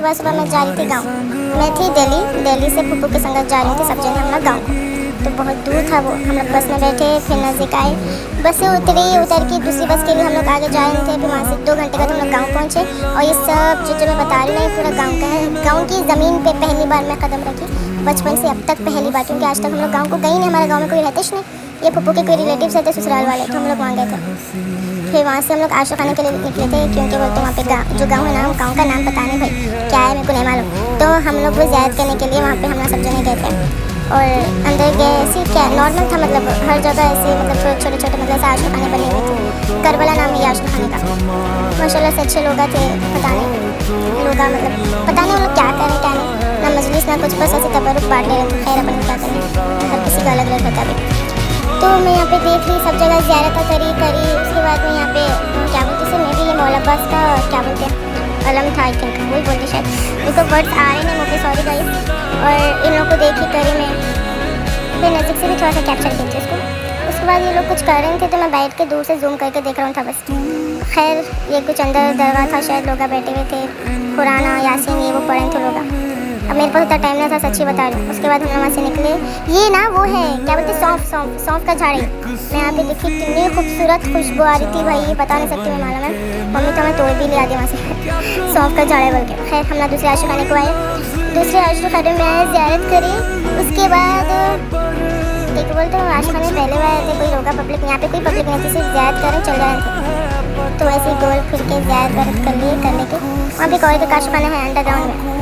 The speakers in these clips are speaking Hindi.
सुबह सुबह मैं जा रही थी गाँव। मैं थी दिल्ली से फूफू के संग जा रही थी सब जने हम लोग गाँव। तो बहुत दूर था वो, हम लोग बस में बैठे, फिर नज़दीक आए, बस से उतर के दूसरी बस के लिए हम लोग आगे जा रहे थे। फिर वहाँ से 2 घंटे बाद हम लोग गाँव पहुँचे। और ये सब जो मैं बता रही हूँ पूरा गाँव का है। गाँव की ज़मीन पे पहली बार मैं कदम रखी, बचपन से अब तक पहली बार, क्योंकि आज तक हम लोग गाँव को गई नहीं। हमारे गाँव में कोई रहते नहीं, ये फूफू के कोई रिलेटिव्स रहते ससुराल वाले, तो हम लोग वहाँ गए थे। फिर वहाँ से हम लोग आशा खाने के लिए निकले थे, क्योंकि बोलते वहाँ पे जो गाँव है ना, गाँव का नाम पता नहीं भाई क्या है, मेरे को नहीं मालूम। तो हम लोग वो ज़्यारत करने के लिए वहाँ पे हम लोग सब जने गए थे। और अंदर गए ऐसे क्या नॉर्मल था, मतलब हर जगह ऐसे मतलब छोटे छोटे मतलब से आशा खाने बने हुए थे। करबला नाम है आशा खाने का। माशाल्लाह से अच्छे लोग थे, पता नहीं लोग मतलब पता नहीं वो लोग क्या करें क्या नहीं, ना मजलिस ना कुछ, बस ऐसे तबरुक बांट ले रहे थे। खैर अपन क्या करें, हर किसी का अलग अलग होता है। तो मैं यहाँ पे देख ली सब जगह ज़ियारत करी। उसके बाद में यहाँ पे क्या बोलते से, मैं भी ये मौला अब्बास का क्या बोलते हैं अलम था, आई थिंक वही बोलते शायद, उनको वर्ड्स आ रहे हैं मुझे, सॉरी गाइस। और इन लोगों को देखी करी मैं, फिर नज़दीक से भी थोड़ा सा कैप्चर किया इसको। उसके बाद ये लोग कुछ कर रहे थे, तो मैं बैठ के दूर से जूम करके देख रहा था बस। खैर ये कुछ अंदर दरगाह था, शायद लोग बैठे हुए थे, कुरान यासीन ये वो पढ़े थे लोग। अब मेरे पास उतना टाइम नहीं था, सच्ची बता रही हूँ। उसके बाद हम वहाँ से निकले। ये ना वो है क्या बोलते सौंफ का झाड़ है। मैं यहाँ पे देखी कितनी खूबसूरत खुशबू आ रही थी भाई, ये बता नहीं सकती मैं, मालूम है मम्मी तो मैं तोड़ भी ले आती वहाँ से सौंफ का झाड़ है बोल के। खैर हम ना दूसरे आशा खाने को आए, दूसरे आशा खाने में आए, ज़ियारत करी। उसके बाद देखो बोलते हैं आशा खाने पहले आए थे, कोई होगा पब्लिक, यहाँ पे कोई पब्लिक नहीं थी, सिर्फ ज़ियारत करें चल रहे थे। तो ऐसे ही गोल फिर के ज़ियारत कर लिए करने के। वहाँ पे कोई आशा खाना है अंडरग्राउंड में,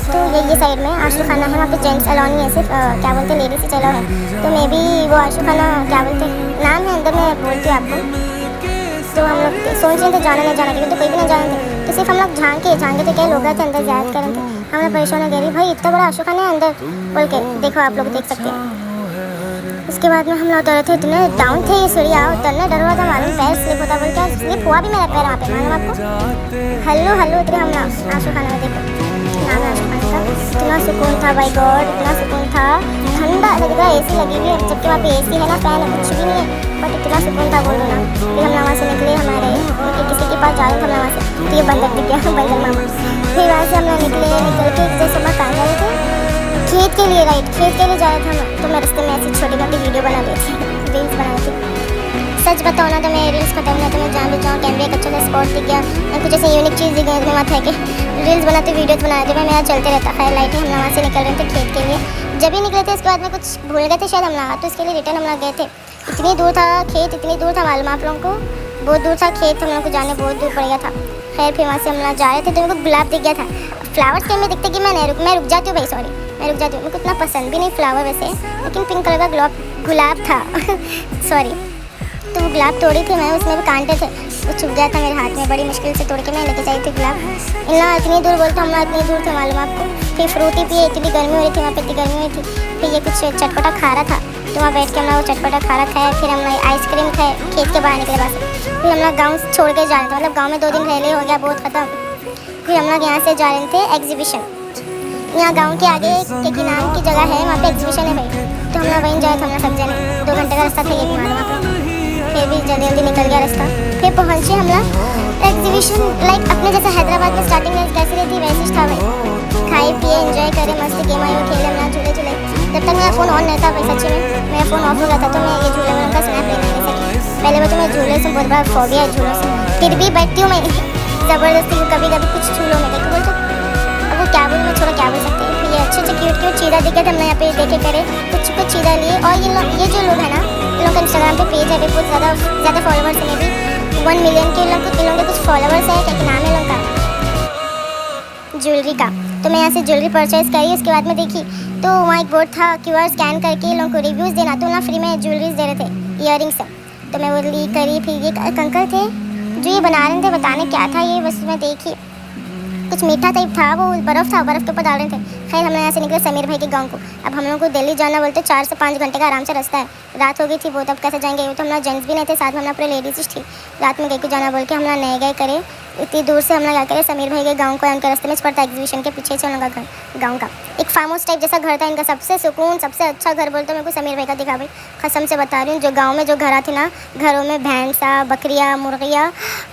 तो ये साइड में आशा खाना है। वहाँ पे जेंट्स अलाउ नहीं है, सिर्फ क्या बोलते हैं लेडीज ही चलो है। तो मे भी वो आशा खाना क्या बोलते हैं नाम है, अंदर में बोलती हूँ आपको। तो हम लोग सोच रहे थे जाना नहीं जाना के लिए, तो कोई भी नहीं जाने थे। तो सिर्फ हम लोग झांके थे, क्या लोग थे अंदर ज़ियारत करें थे। हम लोग परेशान हो गए भाई, इतना बड़ा आशा खाना है अंदर बोल के, देखो आप लोग देख सकते हैं। उसके बाद में हम लोग उतरे थे, इतने डाउन थे ये सीढ़ियाँ, उतरने डर हुआ था, मालूम पैर स्लिप होता बोल के, स्लिप हुआ भी मेरा पैर वहाँ पे, मालूम आपको। हल्लो उतरे हम लोग आशा खाने में, देखो नाम है आशा खाने का। इतना सुकून था भाई गॉड, इतना सुकून था, ठंडा लग रहा है, AC लगी हुई है, जबकि वहाँ पे AC है ना, फैन है, कुछ भी नहीं है, बट इतना सुकून था बोल दो ना। फिर हम वहाँ से निकले, हमारे किसी के पास जा रहे थे हम वहाँ से, तो ये बंदर दिख गया, बंदर मामा। फिर वहाँ से हम लोग निकल के जैसे मैं कहाँ गए थे खेत के लिए, राइट खेत के लिए जा रहे थे हम। तो मैं रास्ते में ऐसी छोटी मोटी वीडियो बना ली थी, रील्स बना ली थी। सच बताओ ना तो मैं रील्स खत्म ना, तो मैं जहाँ भी जाऊँ कैमरे का अच्छा सा स्पॉट दिख गया या कुछ ऐसे यूनिक चीज़ दिख गई, तो मैं वहाँ के रील्स बनाते वीडियोज़ बनाते मैं, मेरा चलते रहता। खैर लाइट हम वहाँ से निकल रहे थे खेत के लिए, जब भी निकले थे उसके बाद में कुछ भूल गए थे शायद हम लोग, तो इसके लिए रिटर्न हम लोग गए थे। इतनी दूर था खेत, इतनी दूर था मालूम आप लोगों को, बहुत दूर था खेत, हम लोग को जाने बहुत दूर पड़ गया था। खैर फिर वहाँ से हम लोग जा रहे थे, तो मेरे को गुलाब दिख गया था। फ्लावर्स के में दिखते कि मैं रुक जाती हूँ भाई, सॉरी मैं रुक जाती हूँ, मेरे को इतना पसंद भी नहीं फ्लावर वैसे, लेकिन पिंक कलर का गुलाब था सॉरी। तो वो गुलाब तोड़ी थी मैं, उसमें भी कांटे थे, वो छुप गया था मेरे हाथ में, बड़ी मुश्किल से तोड़ के मैं लेके जाई थी गुलाब। इतनी दूर बोलते हम लोग, इतनी दूर थे मालूम आपको। फिर फ्रूटी पिए, इतनी गर्मी हो रही थी वहाँ पे, इतनी गर्मी हुई थी। फिर ये कुछ चटपटा खा रहा था, तो वहाँ बैठ के हम लोग चटपटा खा रहा खाया। फिर हम लोग आइसक्रीम खाए खेत के बाहर निकले बस। फिर हम लोग गाँव छोड़ के जा रहे थे, मतलब गाँव में 2 दिन रह हो गया, बहुत ख़त्म। फिर हम लोग यहाँ से जा रहे थे एग्जीबिशन, यहाँ गांव के आगे टेकी नाम की जगह है, वहाँ पे एग्जीबिशन है भाई। तो हम लोग वहीं जाए थे, हम लोग सब जने, 2 घंटे का रास्ता था ये भी मालूम आप। फिर भी जल्दी निकल गया रास्ता। फिर पहुँचे हम लोग एग्जीबिशन, लाइक अपने जैसे हैदराबाद में स्टार्टिंग में कैसी रहती वैसे ही था भाई। खाए पिए एंजॉय करे, मस्त गेम आई खेले हम लोग, झूले। जब तक मेरा फ़ोन ऑन नहीं था भाई, सच्ची में मेरा फ़ोन ऑफ हो गया था, तो मैं ये झूले में उनका स्नैप लेने नहीं सकी। पहले वो तो मैं झूले से बहुत बड़ा फोबिया है झूलों से, फिर भी बैठती हूँ मैं ज़बरदस्ती, कभी कुछ झूलों में देखो बोलते अब वो क्या बोलूँ मैं, छोड़ा क्या बोल सकते हैं। फिर ये अच्छे क्यूट चीज़ा दिखे थे, हमने यहाँ पे देखे करे कुछ चीज़ा लिए। और ये जो लोग हैं ना, इन लोग का इंस्टाग्राम पे पेज है, बहुत ज़्यादा फॉलोवर्स है, मे भी 1 मिलियन के इन लोगों के कुछ फॉलोवर्स है, क्या नाम है लोग का, ज्वेलरी का। तो मैं यहाँ से ज्वेलरी परचेज़ करी। उसके बाद में देखी तो वहाँ एक बोर्ड था, QR स्कैन करके लोगों को रिव्यूज़ देना, तो ना फ्री में ज्वेलरीज दे रहे थे, ईयरिंग्स। तो मैं वो ली करी। फिर ये अंकल थे जो ये बना रहे थे, बताने क्या था ये, बस मैं देखी कुछ मीठा टाइप था, वो बर्फ़ था, बर्फ़ के ऊपर डाल रहे थे। खैर हम लोग यहाँ से निकले समीर भाई के गांव को। अब हम लोग को दिल्ली जाना बोलते 4 से 5 घंटे का आराम से रास्ता है। रात हो गई थी बहुत, अब कैसे जाएंगे, वो तो हम लोग जेंट्स भी नहीं थे साथ में, हम लोग पूरे लेडीज़ थी। रात में गए को जाना बोल के हम लोग नहीं गए करे, इतनी दूर से हम लोग क्या करें, समीर भाई के गाँव को, उनके रास्ते में पड़ता एग्जीबिशन के पीछे से उनका घर, गाँव का एक फार्म हाउस टाइप जैसा घर था इनका। सबसे सुकून सबसे अच्छा घर बोलते मेरे को समीर भाई का दिखा भाई, कसम से बता रही हूँ। जो गाँव में जो घर थे ना, घरों में भैंसा बकरियाँ मुर्गियाँ,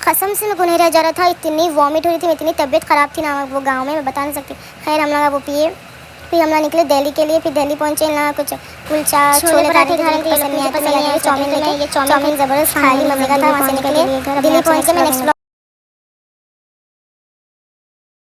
कसम से मेरे को नहीं रह जा रहा था, इतनी वॉमिट हो रही थी, इतनी तबीयत ख़राब प्राप्ति नामक वो गाँव में, मैं बता नहीं सकती। खैर हम लोग वो पिए, फिर हम लोग निकले दिल्ली के लिए। फिर दिल्ली पहुँचे ना, कुछ कुलचा छोले पराठे खा रहे थे, पसंद नहीं आया, चाउमीन ज़बरदस्त खाली मजे का था। वहाँ से निकले दिल्ली पहुँच के मैं नेक्स्ट